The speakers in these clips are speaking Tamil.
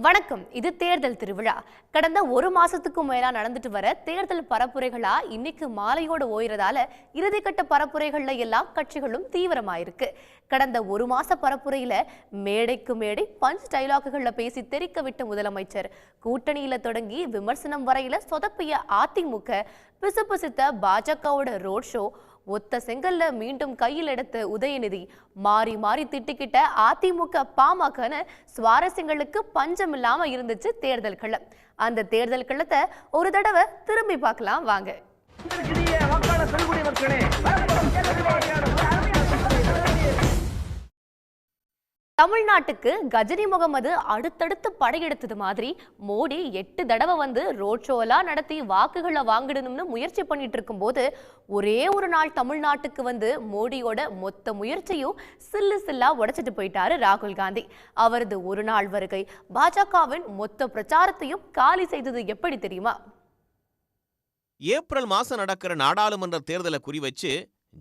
வணக்கம். இது தேர்தல் திருவிழா. கடந்த ஒரு மாசத்துக்கு மேலா நடந்துட்டு வர தேர்தல் பரப்புரைகளா இன்னைக்கு மாலையோடு ஓய்றதால இறுதிக்கட்ட பரப்புரைகள்ல எல்லாம் கட்சிகளும் தீவிரமாயிருக்கு. கடந்த ஒரு மாச பரப்புரையில மேடைக்கு மேடை பஞ்ச் டைலாக்குகள்ல பேசி தெரிக்க விட்ட முதலமைச்சர், கூட்டணியில தொடங்கி விமர்சனம் வரையில சொதப்பிய அதிமுக, பிசுபிசுத்த பாஜகவோட ரோட் ஷோ, ஒத்த செங்கல்ல மீண்டும் கையில் எடுத்த உதயநிதி, மாறி மாறி திட்டிக்கிட்ட அதிமுக பாமகன்னு சுவாரஸ்யங்களுக்கு பஞ்சம் இல்லாம இருந்துச்சு தேர்தல் களம். அந்த தேர்தல் களத்தை ஒரு தடவை திரும்பி பார்க்கலாம் வாங்க. தமிழ்நாட்டுக்கு கஜினி முகமது அடுத்தடுத்து படையெடுத்தது மாதிரி மோடி 8 தடவை வந்து ரோட் ஷோலாம் நடத்தி வாக்குகளை வாங்கிடணும்னு முயற்சி பண்ணிட்டு இருக்கும் போது ஒரே ஒரு நாள் தமிழ்நாட்டுக்கு வந்து மோடியோட மொத்த முயற்சியும் சில்லு சில்லா உடைச்சிட்டு போயிட்டாரு ராகுல் காந்தி. அவரது ஒரு நாள் வருகை பாஜகவின் மொத்த பிரச்சாரத்தையும் காலி செய்தது எப்படி தெரியுமா? ஏப்ரல் மாசம் நடக்கிற நாடாளுமன்ற தேர்தலை குறிவச்சு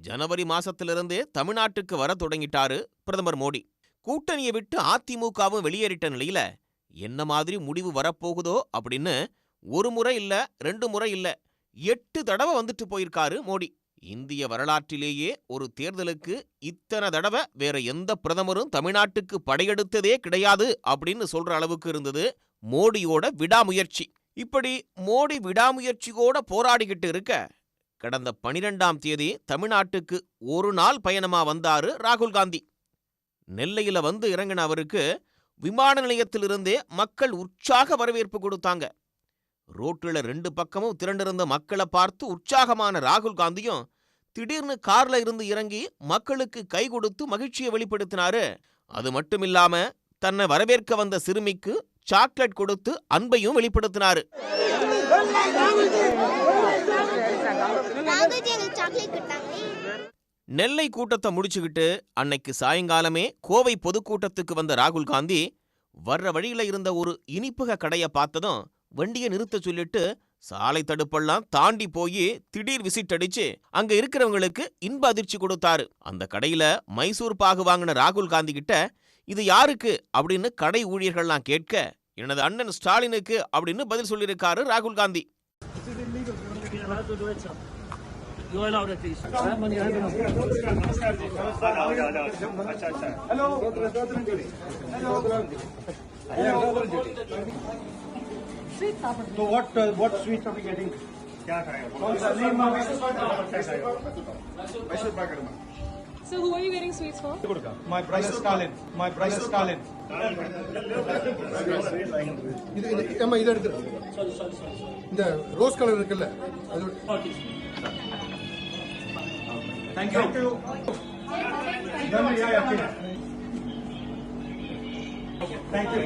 ஜனவரி மாசத்திலிருந்தே தமிழ்நாட்டுக்கு வர தொடங்கிட்டாரு பிரதமர் மோடி. கூட்டணியை விட்டு அதிமுகவும் வெளியேறிட்ட நிலையில என்ன மாதிரி முடிவு வரப்போகுதோ அப்படின்னு ஒரு முறை இல்ல 2 முறை இல்ல 8 தடவை வந்துட்டு போயிருக்காரு மோடி. இந்திய வரலாற்றிலேயே ஒரு தேர்தலுக்கு இத்தனை தடவை வேற எந்த பிரதமரும் தமிழ்நாட்டுக்கு படையெடுத்ததே கிடையாது அப்படின்னு சொல்ற அளவுக்கு இருந்தது மோடியோட விடாமுயற்சி. இப்படி மோடி விடாமுயற்சியோட போராடிக்கிட்டு இருக்க கடந்த 12ஆம் தேதி தமிழ்நாட்டுக்கு ஒரு நாள் பயணமா வந்தாரு ராகுல் காந்தி. நெல்லையில வந்து இறங்கின அவருக்கு விமான நிலையத்திலிருந்தே மக்கள் உற்சாக வரவேற்பு கொடுத்தாங்க. ரோட்டுல 2 பக்கமும் திரண்டிருந்த மக்களை பார்த்து உற்சாகமான ராகுல் காந்தியும் திடீர்னு கார்ல இருந்து இறங்கி மக்களுக்கு கை கொடுத்து மகிழ்ச்சியை வெளிப்படுத்தினாரு. அது மட்டுமில்லாம தன்னை வரவேற்க வந்த சிறுமிக்கு சாக்லேட் கொடுத்து அன்பையும் வெளிப்படுத்தினாரு. நெல்லை கூட்டத்தை முடிச்சுக்கிட்டு அன்னைக்கு சாயங்காலமே கோவை பொதுக்கூட்டத்துக்கு வந்த ராகுல் காந்தி வர்ற வழியில இருந்த ஒரு இனிப்புக கடையை பார்த்ததும் வண்டியை நிறுத்த சொல்லிட்டு சாலை தடுப்பெல்லாம் தாண்டி போய் திடீர் விசிட் அடிச்சு அங்க இருக்கிறவங்களுக்கு இன்ப அதிர்ச்சி கொடுத்தாரு. அந்த கடையில மைசூர் பாகு வாங்கின ராகுல் காந்தி கிட்ட இது யாருக்கு அப்படின்னு கடை ஊழியர்கள்லாம் கேட்க எனது அண்ணன் ஸ்டாலினுக்கு அப்படின்னு பதில் சொல்லியிருக்காரு ராகுல் Gandhi. So what sweets are we getting? क्या खाएगा? Mysore pak करना. So who are you getting sweets for? My brother Stalin. My brother Stalin. இது ஏமா இத எடுத்து இந்த ரோஸ் கலர் இருக்குல்ல அது Thank you. Thank you.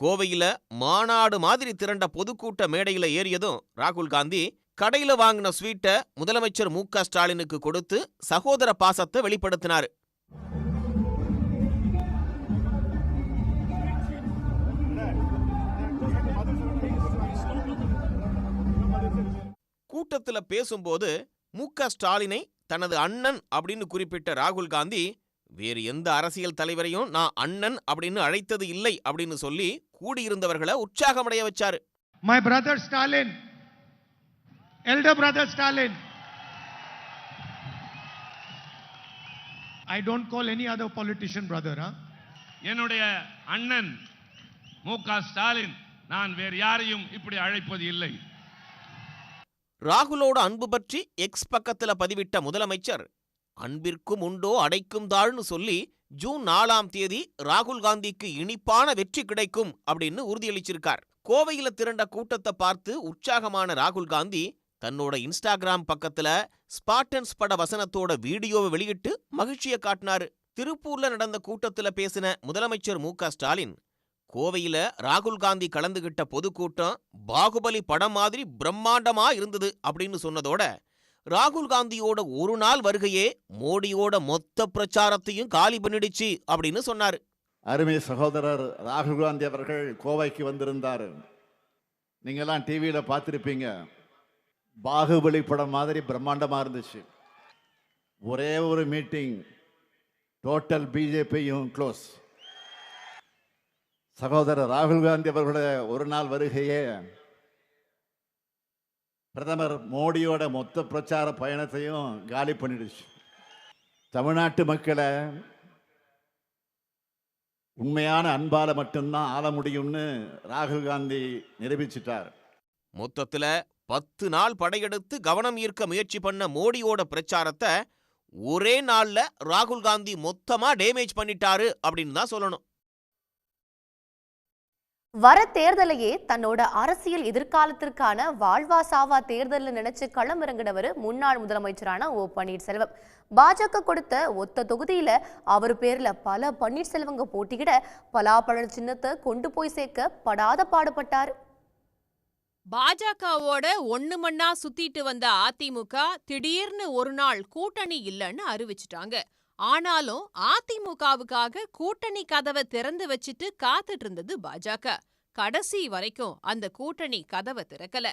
கோவையில மாநாடு மாதிரி திரண்ட பொதுக்கூட்ட மேடையில ஏறியதும் ராகுல் காந்தி கடையில வாங்கின ஸ்வீட்டை முதலமைச்சர் மு.க. ஸ்டாலினுக்கு கொடுத்து சகோதர பாசத்தை வெளிப்படுத்தினார். கூட்டத்துல பேசும்போது மு.க. ஸ்டாலினை தனது அண்ணன் அப்படின்னு குறிப்பிட்ட ராகுல் காந்தி வேறு எந்த அரசியல் தலைவரையும் நான் அண்ணன் அப்படின்னு அழைத்தது இல்லை அப்படின்னு சொல்லி கூடியிருந்தவர்களை உற்சாகமடைய வச்சாரு. My brother Stalin, elder brother Stalin. I don't call any other politician brother, huh? என்னுடைய அண்ணன் மு.க. ஸ்டாலின், நான் வேறு யாரையும் இப்படி அழைப்பது இல்லை. ராகுலோட அன்பு பற்றி எக்ஸ் பக்கத்துல பதிவிட்ட முதலமைச்சர் அன்பிற்கும் உண்டோ அடைக்கும் தாழ்னு சொல்லி ஜூன் 4ஆம் தேதி ராகுல் காந்திக்கு இனிப்பான வெற்றி கிடைக்கும் அப்படின்னு உறுதியளிச்சிருக்கார். கோவையில திரண்ட கூட்டத்தை பார்த்து உற்சாகமான ராகுல் காந்தி தன்னோட இன்ஸ்டாகிராம் பக்கத்துல ஸ்பார்டன்ஸ் பட வசனத்தோட வீடியோவை வெளியிட்டு மகிழ்ச்சியை காட்டினாரு. திருப்பூர்ல நடந்த கூட்டத்துல பேசின முதலமைச்சர் மு.க. ஸ்டாலின் கோவையில ராகுல் காந்தி கலந்துகிட்ட பொதுக்கூட்டம் பாகுபலி படம் மாதிரி பிரம்மாண்டமா இருந்தது அப்படின்னு சொன்னதோட ராகுல் காந்தியோட ஒரு நாள் வருகையே மோடியோட மொத்த பிரச்சாரத்தையும் காலி பண்ணிடுச்சு அப்படின்னு சொன்னாரு. அருமை சகோதரர் ராகுல் காந்தி அவர்கள் கோவைக்கு வந்திருந்தாரு. நீங்கெல்லாம் டிவியில பார்த்திருப்பீங்க. பாகுபலி படம் மாதிரி பிரம்மாண்டமா இருந்துச்சு. ஒரே ஒரு மீட்டிங், டோட்டல் பிஜேபியும் க்ளோஸ். சகோதரர் ராகுல் காந்தி அவர்களுடைய ஒரு நாள் வருகையே பிரதமர் மோடியோட மொத்த பிரச்சார பயணத்தையும் காலி பண்ணிடுச்சு. தமிழ்நாட்டு மக்களை உண்மையான அன்பால மட்டும்தான் ஆள முடியும்னு ராகுல் காந்தி நிரூபிச்சிட்டார். மொத்தத்துல 10 நாள் படையெடுத்து கவனம் ஈர்க்க முயற்சி பண்ண மோடியோட பிரச்சாரத்தை ஒரே நாள்ல ராகுல் காந்தி மொத்தமா டேமேஜ் பண்ணிட்டாரு அப்படின்னு தான் சொல்லணும். வர தேர்தலையே தன்னோட அரசியல் எதிர்காலத்திற்கான வாழ்வா சாவா தேர்தல் நினைச்சு களமிறங்கினவர் முன்னாள் முதலமைச்சரான ஓ பன்னீர்செல்வம். பாஜக கொடுத்த ஒத்த தொகுதியில அவர் பேர்ல பல பன்னீர்செல்வங்க போட்டியிட பலாப்பழ சின்னத்தை கொண்டு போய் சேர்க்க படாத பாடுபட்டாரு. பாஜகவோட ஒண்ணு மண்ணா சுத்திட்டு வந்த அதிமுக திடீர்னு ஒரு நாள் கூட்டணி இல்லைன்னு அறிவிச்சிட்டாங்க. ஆனாலும் அதிமுகவுக்காக கூட்டணி கதவை திறந்து வச்சுட்டு காத்துட்டு இருந்தது பாஜக. கடைசி வரைக்கும் அந்த கூட்டணி கதவை திறக்கல.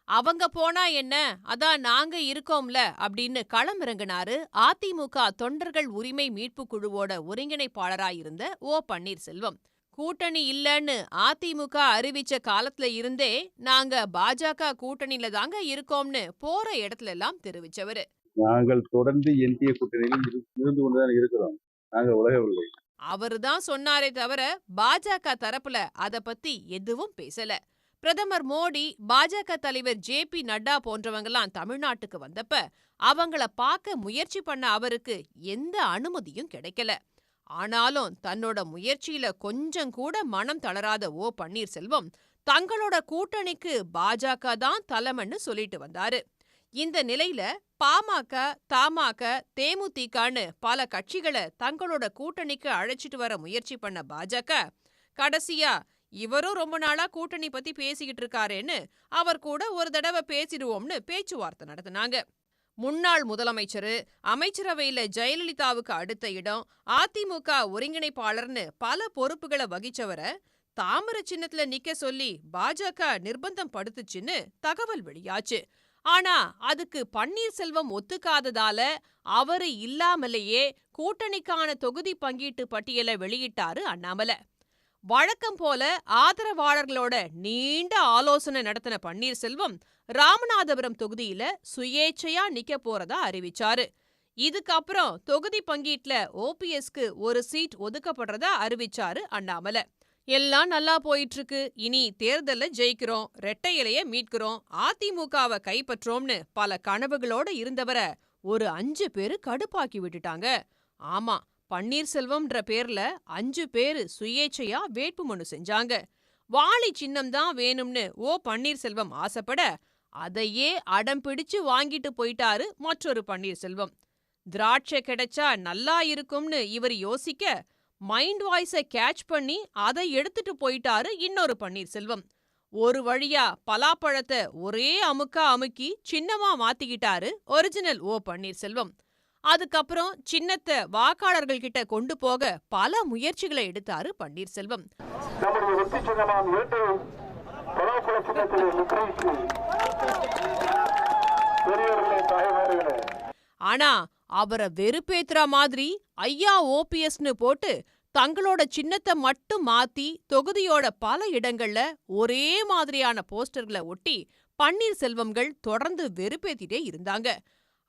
அவங்க போனா என்ன, அதான் நாங்க இருக்கோம்ல அப்படின்னு களமிறங்கினாரு அதிமுக தொண்டர்கள் உரிமை மீட்பு குழுவோட ஒருங்கிணைப்பாளராயிருந்த ஓ பன்னீர்செல்வம். கூட்டணி இல்லன்னு அதிமுக அறிவிச்ச காலத்துல இருந்தே நாங்க பாஜக கூட்டணியில தாங்க இருக்கோம்னு போற இடத்துல எல்லாம் தெரிவிச்சவரு. நாங்கள் தொடர்ந்து என்டிஏ கூட்டணியில் இருந்து கொண்டுதான் இருக்கிறோம். நாங்கள் உலகவில்லை. அவருதான் சொன்னாரே தவிர பாஜக தரப்புல அத பத்தி எதுவும் பேசல. பிரதமர் மோடி, பாஜக தலைவர் ஜே.பி. நட்டா போன்றவங்கலாம் தமிழ்நாட்டுக்கு வந்தப்ப அவங்கள பார்க்க முயற்சி பண்ண அவருக்கு எந்த அனுமதியும் கிடைக்கல. ஆனாலும் தன்னோட முயற்சியில கொஞ்சம் கூட மனம் தளராத ஓ பன்னீர்செல்வம் தங்களோட கூட்டணிக்கு பாஜக தான் தலைமைன்னு சொல்லிட்டு வந்தாரு. இந்த நிலையில பாமக, தமாக, தேமுதிகன்னு பல கட்சிகளை தங்களோட கூட்டணிக்கு அழைச்சிட்டு வர முயற்சி பண்ண பாஜக கடைசியா இவரும் ரொம்ப நாளா கூட்டணி பத்தி பேசிக்கிட்டு இருக்காருன்னு அவர் கூட ஒரு தடவை பேசிடுவோம்னு பேச்சுவார்த்தை நடத்தினாங்க. முன்னாள் முதலமைச்சரு, அமைச்சரவையில ஜெயலலிதாவுக்கு அடுத்த இடம், அதிமுக ஒருங்கிணைப்பாளர்னு பல பொறுப்புகளை வகிச்சவர தாமர சின்னத்துல நிக்க சொல்லி பாஜக நிர்பந்தம் படுத்துச்சுன்னு தகவல் வெளியாச்சு. ஆனா அதுக்கு பன்னீர்செல்வம் ஒத்துக்காததால அவரு இல்லாமலேயே கூட்டணிக்கான தொகுதி பங்கீட்டு பட்டியலை வெளியிட்டாரு அண்ணாமலை. வழக்கம் போல ஆதரவாளர்களோட நீண்ட ஆலோசனை நடத்தின பன்னீர்செல்வம் ராமநாதபுரம் தொகுதியில சுயேச்சையா நிக்க போறதா அறிவிச்சாரு. இதுக்கப்புறம் தொகுதி பங்கீட்ல ஓபிஎஸ்க்கு ஒரு சீட் ஒதுக்கப்படுறதா அறிவிச்சாரு அண்ணாமலை. எல்லாம் நல்லா போயிட்டு இருக்கு, இனி தேர்தல்ல ஜெயிக்கிறோம், ரெட்டை இலைய மீட்கிறோம், அதிமுகவை கைப்பற்றோம்னு பல கனவுகளோட இருந்தவரை ஒரு 5 பேரு கடுப்பாக்கி விட்டுட்டாங்க. ஆமா, பன்னீர்செல்வம்ன்ற பேர்ல 5 பேரு சுயேச்சையா வேட்புமனு செஞ்சாங்க. வாளி சின்னம் தான் வேணும்னு ஓ பன்னீர்செல்வம் ஆசைப்பட அதையே அடம் பிடிச்சு வாங்கிட்டு போயிட்டாரு மற்றொரு பன்னீர்செல்வம். திராட்சை கிடைச்சா நல்லா இருக்கும்னு இவர் யோசிக்க மைண்ட் வாய்ஸை கேட்ச் பண்ணி அதை எடுத்துட்டு போயிட்டாரு இன்னொரு பன்னீர்செல்வம். ஒரு வழியா பலாப்பழத்தை ஒரே அமுக்கா அமுக்கி சின்னமா மாத்திக்கிட்டாரு ஒரிஜினல் ஓ பன்னீர்செல்வம். அதுக்கப்புறம் சின்னத்தை வாக்காளர்கள் கிட்ட கொண்டு போக பல முயற்சிகளை எடுத்தாரு பன்னீர்செல்வம். ஆனா அவரை வெறுப்பேத்துற மாதிரி ஐயா ஓபிஎஸ்னு போட்டு தங்களோட சின்னத்தை மட்டும் மாத்தி தொகுதியோட பல இடங்கள்ல ஒரே மாதிரியான போஸ்டர்களை ஒட்டி பன்னீர்செல்வம்கள் தொடர்ந்து வெறுப்பேத்திட்டே இருந்தாங்க.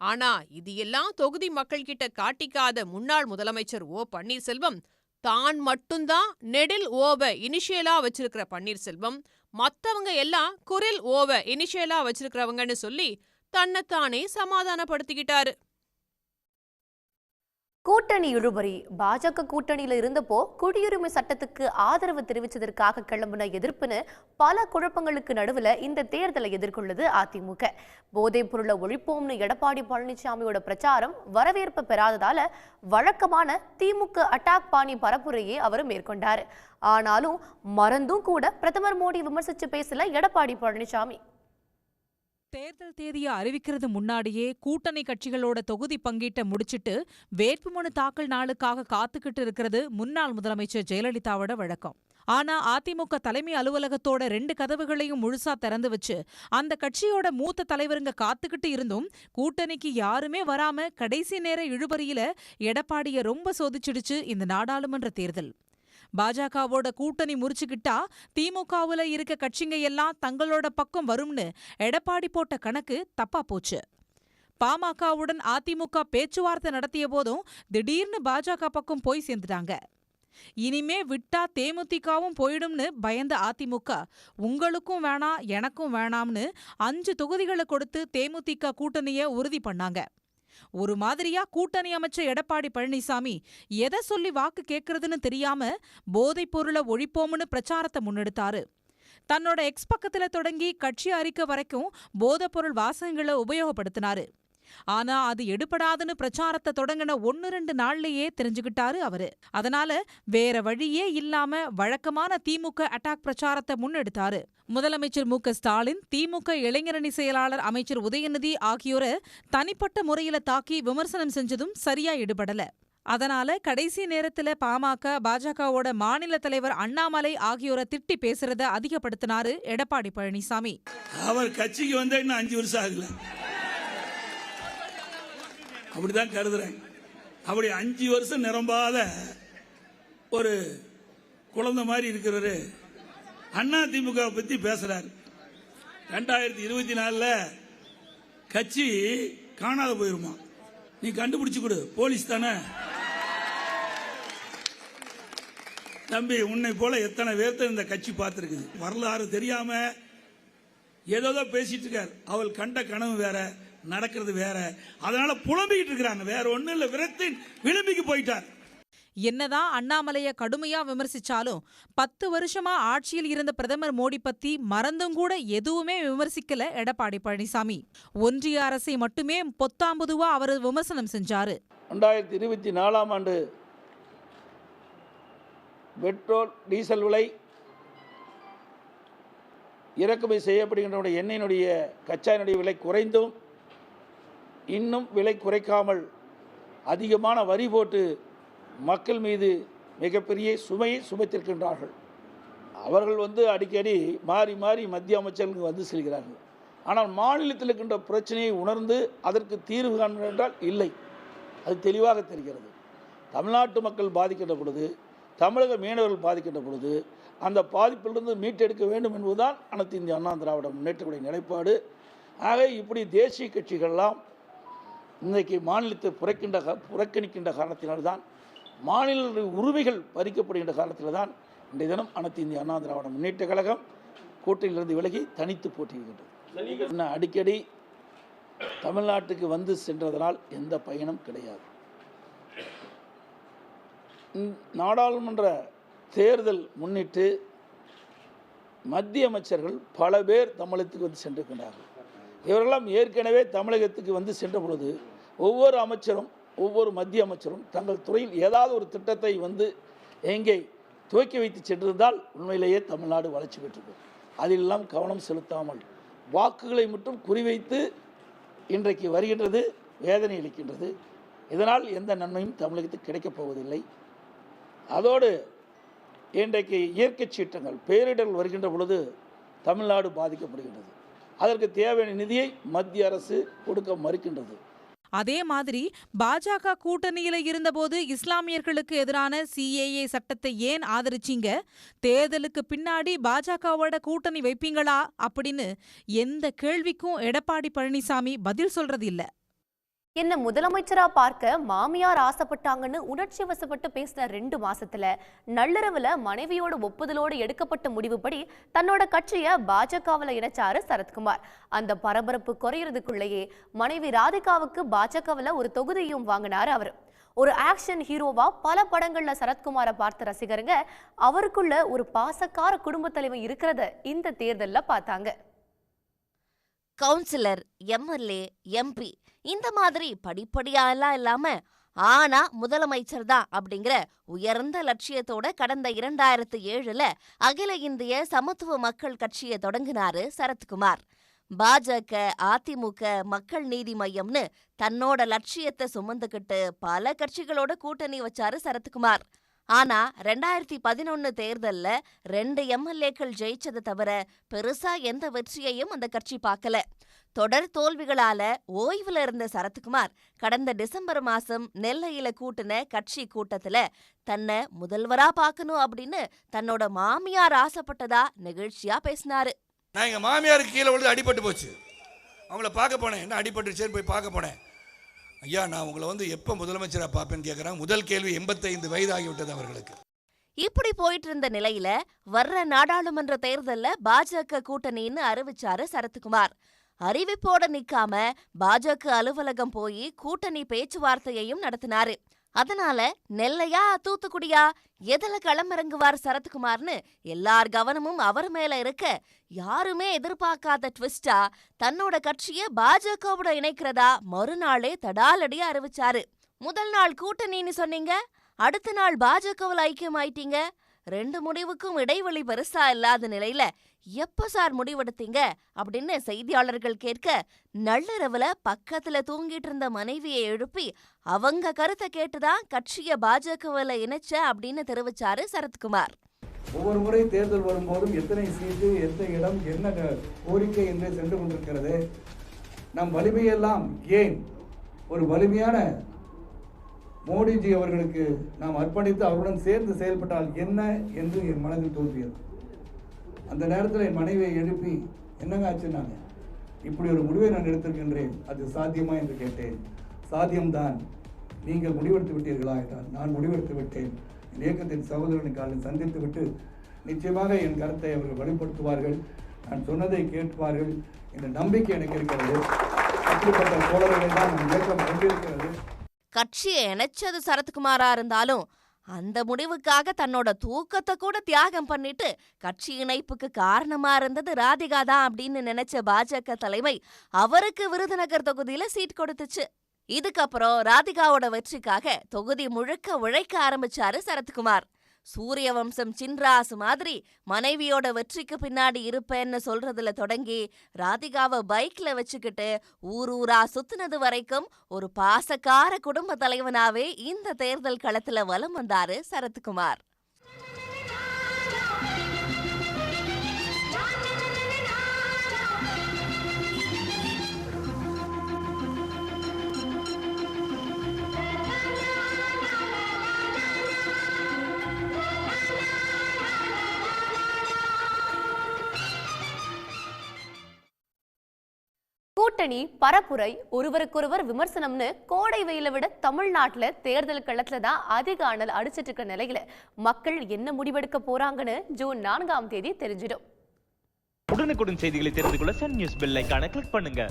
ஆனா இது எல்லாம் தொகுதி மக்கள் கிட்ட காட்டிக்காத முன்னாள் முதலமைச்சர் ஓ பன்னீர்செல்வம் தான் மட்டும்தான் நெடில் ஓவ இனிஷியலா வச்சிருக்கிற பன்னீர்செல்வம், மத்தவங்க எல்லாம் குரில் ஓவ இனிஷியலா வச்சிருக்கிறவங்கன்னு சொல்லி தன்னைத்தானே சமாதானப்படுத்திக்கிட்டாரு. கூட்டணி இழுபறி. பாஜக கூட்டணியில இருந்தப்போ குடியுரிமை சட்டத்துக்கு ஆதரவு தெரிவித்ததற்காக கிளம்பின எதிர்ப்புன்னு பல குழப்பங்களுக்கு நடுவுல இந்த தேர்தலை எதிர்கொள்ளுது அதிமுக. போதைப் பொருளை ஒழிப்போம்னு எடப்பாடி பழனிசாமியோட பிரச்சாரம் வரவேற்பு பெறாததால வழக்கமான திமுக அட்டாக் பாணி பரப்புரையே அவர் மேற்கொண்டாரு. ஆனாலும் மறந்தும் கூட பிரதமர் மோடி விமர்சிச்சு பேசல எடப்பாடி பழனிசாமி. தேர்தல் தேதியை அறிவிக்கிறது முன்னாடியே கூட்டணி கட்சிகளோட தொகுதி பங்கீட்டை முடிச்சிட்டு வேட்புமனு தாக்கல் நாளுக்காக காத்துக்கிட்டு இருக்கிறது முன்னாள் முதலமைச்சர் ஜெயலலிதாவோட வழக்கம். ஆனா அதிமுக தலைமை அலுவலகத்தோட 2 கதவுகளையும் முழுசா திறந்து வச்சு அந்த கட்சியோட மூத்த தலைவருங்க காத்துக்கிட்டு இருந்தும் கூட்டணிக்கு யாருமே வராம கடைசி நேர இழுபறியில எடப்பாடிய ரொம்ப சோதிச்சிடுச்சு இந்த நாடாளுமன்ற தேர்தல். பாஜகவோட கூட்டணி முறிச்சுக்கிட்டா திமுகவுல இருக்க கட்சிங்க எல்லாம் தங்களோட பக்கம் வரும்னு எடப்பாடி போட்ட கணக்கு தப்பா போச்சு. பாமகவுடன் அதிமுக பேச்சுவார்த்தை நடத்திய போதும் திடீர்னு பாஜக பக்கம் போய் சேர்ந்துட்டாங்க. இனிமே விட்டா தேமுதிகவும் போயிடும்னு பயந்த அதிமுக உங்களுக்கும் வேணாம் எனக்கும் வேணாம்னு 5 தொகுதிகளை கொடுத்து தேமுதிக கூட்டணியை உறுதி பண்ணாங்க. ஒரு மாதிரியா கூட்டணி அமைச்ச எடப்பாடி பழனிசாமி எதை சொல்லி வாக்கு கேட்கறதுன்னு தெரியாம போதைப் பொருளை ஒழிப்போம்னு பிரச்சாரத்தை முன்னெடுத்தாரு. தன்னோட எக்ஸ் பக்கத்துல தொடங்கி கட்சி அறிக்கை வரைக்கும் போதைப் பொருள் வாசகங்களை உபயோகப்படுத்தினாரு. ஆனா அது எடுபடாதுன்னு பிரச்சாரத்தை தொடங்கின 1-2 நாள்லயே தெரிஞ்சுக்கிட்டாரு அவரு. அதனால வேற வழியே இல்லாம வழக்கமான திமுக அட்டாக் பிரச்சாரத்தை முன்னெடுத்தாரு. முதலமைச்சர் மு.க.ஸ்டாலின், திமுக இளைஞரணி செயலாளர் அமைச்சர் உதயநிதி ஆகியோரை தனிப்பட்ட முறையில தாக்கி விமர்சனம் செஞ்சதும் சரியா எடுபடல. அதனால கடைசி நேரத்துல பாமக, பாஜகவோட மாநில தலைவர் அண்ணாமலை ஆகியோரை திட்டி பேசுறத அதிகப்படுத்தினாரு எடப்பாடி பழனிசாமி. அவர் கட்சிக்கு வந்தா இன்னும் 5 வருஷம் ஆகல, அப்படிதான் கருதுறேன். அப்படி 5 வருஷம் நிரம்பாத ஒரு குழந்தை மாதிரி இருக்கிறவரு அதிமுக பத்தி பேசுறாரு. 2024 கட்சி காணாத போயிருமா? நீ கண்டுபிடிச்சு கொடு, போலீஸ் தானே தம்பி. உன்னை போல எத்தனை பேர்த்த இந்த கட்சி பார்த்திருக்குது. வரலாறு தெரியாம ஏதோ பேசிட்டு இருக்காரு. அவள் கண்ட கனவு வேற, நடக்கிறது வேற. அதனால புலம்பிக்கிட்டு இருக்கிறாங்க. வேற ஒண்ணு இல்ல, விரத்தின் விளிம்பிக்கு போயிட்டார். என்னதான் அண்ணாமலைய கடுமையா விமர்சிச்சாலும் 10 வருஷமா ஆட்சியில் இருந்த பிரதமர் மோடி பத்தி மறந்தும் கூட எதுவுமே விமர்சிக்கல எடப்பாடி பழனிசாமி. ஒன்றிய அரசை மட்டுமே பொத்தாம்பதுவா அவர் விமர்சனம் செஞ்சாரு. 2024 ஆண்டு பெட்ரோல் டீசல் விலை, இறக்குமதி செய்யப்படுகின்ற எண்ணெயினுடைய கச்சா எண்ணெய் விலை குறைந்தும் இன்னும் விலை குறைக்காமல் அதிகமான வரி போட்டு மக்கள் மீது மிகப்பெரிய சுமையை சுமத்திருக்கின்றார்கள். அவர்கள் அடிக்கடி மாறி மாறி மத்திய அமைச்சர்களுக்கு வந்து செல்கிறார்கள். ஆனால் மாநிலத்தில் இருக்கின்ற பிரச்சனையை உணர்ந்து அதற்கு தீர்வு காண்பது என்றால் இல்லை. அது தெளிவாக தெரிகிறது. தமிழ்நாட்டு மக்கள் பாதிக்கின்ற பொழுது, தமிழக மீனவர்கள் பாதிக்கின்ற பொழுது அந்த பாதிப்பிலிருந்து மீட்டெடுக்க வேண்டும் என்பதுதான் அனைத்து இந்திய அண்ணா திராவிட முன்னேற்றக்கூடிய நிலைப்பாடு. ஆக இப்படி தேசிய கட்சிகள்லாம் இன்றைக்கு மாநிலத்தை புறக்கணிக்கின்ற காரணத்தினால்தான், மாநில உரிமைகள் பறிக்கப்படுகின்ற காரணத்தில் தான் இன்றைய தினம் அனைத்து இந்திய அண்ணா திராவிட முன்னேற்ற கழகம் கூட்டணியிலிருந்து விலகி தனித்து போட்டியிடுகின்றது. அடிக்கடி தமிழ்நாட்டுக்கு வந்து சென்றதனால் எந்த பயனும் கிடையாது. நாடாளுமன்ற தேர்தல் முன்னிட்டு மத்திய அமைச்சர்கள் பல பேர் தமிழகத்துக்கு வந்து சென்றிருக்கின்றார்கள். இவர்களெல்லாம் ஏற்கனவே தமிழகத்துக்கு வந்து சென்ற பொழுது ஒவ்வொரு அமைச்சரும், ஒவ்வொரு மத்திய அமைச்சரும் தங்கள் துறையில் ஏதாவது ஒரு திட்டத்தை எங்கே துவக்கி வைத்து சென்றிருந்தால் உண்மையிலேயே தமிழ்நாடு வளர்ச்சி பெற்றிருக்கும். அதிலெல்லாம் கவனம் செலுத்தாமல் வாக்குகளை மட்டும் குறிவைத்து இன்றைக்கு வருகின்றது, வேதனை அளிக்கின்றது. இதனால் எந்த நன்மையும் தமிழகத்துக்கு கிடைக்கப் போவதில்லை. அதோடு இன்றைக்கு இயற்கை சீற்றங்கள், பேரிடர்கள் வருகின்ற பொழுது தமிழ்நாடு பாதிக்கப்படுகின்றது. அதற்கு தேவையான நிதியை மத்திய அரசு கொடுக்க மறுக்கின்றது. அதே மாதிரி பாஜக கூட்டணியில இருந்தபோது இஸ்லாமியர்களுக்கு எதிரான CAA சட்டத்தை ஏன் ஆதரிச்சீங்க? தேர்தலுக்கு பின்னாடி பாஜகவோட கூட்டணி வைப்பீங்களா அப்படின்னு எந்த கேள்விக்கும் எடப்பாடி பழனிசாமி பதில் சொல்றது இல்ல. என்ன முதலமைச்சரா பார்க்க மாமியார் ஆசைப்பட்டாங்கன்னு உணர்ச்சி வசப்பட்டு பேசின 2 மாசத்துல நள்ளிரவுல மனைவியோட ஒப்புதலோடு எடுக்கப்பட்ட முடிவுப்படி தன்னோட கட்சியை பாஜகவில் இணைச்சாரு சரத்குமார். அந்த பரபரப்பு குறையறதுக்குள்ளேயே மனைவி ராதிகாவுக்கு பாஜகவில் ஒரு தொகுதியும் வாங்கினாரு அவரு. ஒரு ஆக்ஷன் ஹீரோவா பல படங்கள்ல சரத்குமாரை பார்த்த ரசிகருங்க அவருக்குள்ள ஒரு பாசக்கார குடும்ப தலைவன் இருக்கிறத இந்த தேர்தல்ல பார்த்தாங்க. கவுன்சிலர், MLA, MP இந்த மாதிரி படிப்படியாலாம் இல்லாம ஆனா முதலமைச்சர் தான் அப்படிங்கிற உயர்ந்த லட்சியத்தோட கடந்த 2007 அகில இந்திய சமத்துவ மக்கள் கட்சியை தொடங்கினாரு சரத்குமார். பாஜக, அதிமுக, மக்கள் நீதி மையம்னு தன்னோட லட்சியத்தை சுமந்துக்கிட்டு பல கட்சிகளோட கூட்டணி வச்சாரு சரத்குமார். ஆனா 2011 தேர்தல்ல 2 MLAக்கள் ஜெயிச்சதை தவிர பெருசா எந்த வெற்றியையும் அந்த கட்சி பார்க்கல. தொடர் தோல்விகளால ஓய்வுல இருந்த சரத்குமார் கடந்த டிசம்பர் மாசம் நெல்லையில கூட்டின கட்சி கூட்டத்துல தன்னை முதல்வரா பார்க்கணும் அப்படின்னு தன்னோட மாமியார் ஆசைப்பட்டதா நெகிழ்ச்சியா பேசினாரு. நான் எங்கள் மாமியாருக்கு கீழே விழுந்து அடிபட்டு போச்சு. அவங்கள பார்க்க போனேன். என்ன அடிபட்டுச்சேன்னு போய் பார்க்க போனேன். ஐயா, நான் உங்களை எப்போ முதலமைச்சராக பார்ப்பேன்னு கேட்குறாங்க. முதல் கேள்வி 85 வயது ஆகிவிட்டது அவர்களுக்கு. இப்படி போயிட்டு இருந்த நிலையில வர்ற நாடாளுமன்ற தேர்தல்ல பாஜக கூட்டணின்னு அறிவிச்சாரு சரத்குமார். அறிவிப்போட நிக்காம பாஜக அலுவலகம் போய் கூட்டணி பேச்சுவார்த்தையையும் நடத்தினாரு. அதனால நெல்லையா தூத்துக்குடியா எதுல களமிறங்குவார் சரத்குமார்னு எல்லார் கவனமும் அவர் மேல இருக்க, யாருமே எதிர்பார்க்காத ட்விஸ்டா தன்னோட கட்சிய பாஜகவோட இணைக்கிறதா மறுநாளே தடாலடியா அறிவிச்சாரு. முதல் நாள் கூட்டணின்னு சொன்னீங்க, அடுத்த நாள் பாஜகவில் ஐக்கியமாயிட்டீங்க. 2 முடிவுக்கும் இடைவெளி பெருசா இல்லாத நிலையில எப்ப சார் முடிவெடுத்தீங்க அப்படின்னு செய்தியாளர்கள் கேட்க, நள்ளிரவுல பக்கத்துல தூங்கிட்டு இருந்த மனைவியை எழுப்பி அவங்க கருத்தை கேட்டுதான் கட்சிய பாஜகவில் இணைச்ச அப்படின்னு தெரிவிச்சாரு சரத்குமார். ஒவ்வொரு முறை தேர்தல் வரும்போதும் எத்தனை சீட்டு, எந்த இடம், என்ன கோரிக்கை என்று சென்று கொண்டிருக்கிறது. நம் வலிமையெல்லாம் ஏன் ஒரு வலிமையான மோடிஜி அவர்களுக்கு நாம் அர்ப்பணித்து அவருடன் சேர்ந்து செயல்பட்டால் என்ன என்று என் மனதில் தோன்றியது. அந்த நேரத்தில் என் மனைவியை எழுப்பி, என்னங்க ஆச்சுன்னாங்க. இப்படி ஒரு முடிவை நான் எடுத்திருக்கின்றேன், அது சாத்தியமா என்று கேட்டேன். சாத்தியம்தான். நீங்கள் முடிவெடுத்து விட்டீர்களா என்றால், நான் முடிவெடுத்து விட்டேன். என் இயக்கத்தின் சகோதரனை காலையில் சந்தித்து விட்டு நிச்சயமாக என் கருத்தை அவர்கள் வெளிப்படுத்துவார்கள், நான் சொன்னதை கேட்பார்கள் என்ற நம்பிக்கை எனக்கு இருக்கிறது. அப்படிப்பட்ட தோழர்களை தான் நம் இயக்கம் கொண்டிருக்கிறது. கட்சியை இணைச்சது சரத்குமாரா இருந்தாலும் அந்த முடிவுக்காக தன்னோட தூக்கத்தை கூட தியாகம் பண்ணிட்டு கட்சி இணைப்புக்கு காரணமா இருந்தது ராதிகா தான் அப்படின்னு நினைச்ச பாஜக தலைமை அவருக்கு விருதுநகர் தொகுதியில சீட் கொடுத்துச்சு. இதுக்கப்புறம் ராதிகாவோட வெற்றிக்காக தொகுதி முழுக்க உழைக்க ஆரம்பிச்சாரு சரத்குமார். சூரிய வம்சம் சின்ராசு மாதிரி மனைவியோட வெற்றிக்கு பின்னாடி இருப்பேன்னு சொல்றதுல தொடங்கி ராதிகாவை பைக்ல வச்சுக்கிட்டு ஊரூரா சுத்துனது வரைக்கும் ஒரு பாசக்கார குடும்ப தலைவனாவே இந்த தேர்தல் களத்துல வலம் வந்தாரு சரத்குமார். கூட்டணி, பரப்புரை, ஒருவருக்கொருவர் விமர்சனம்னு கோடை வெயில விட தமிழ்நாட்டுல தேர்தல் களத்துல தான் அதிக அனல் அடிச்சிட்டு இருக்க நிலையில மக்கள் என்ன முடிவெடுக்க போறாங்கன்னு ஜூன் 4ஆம் தேதி தெரிஞ்சிடும். உடனுக்குடன் செய்திகளை தெரிந்து கொள்ள சன் நியூஸ் பெல் ஐகானை கிளிக் பண்ணுங்க.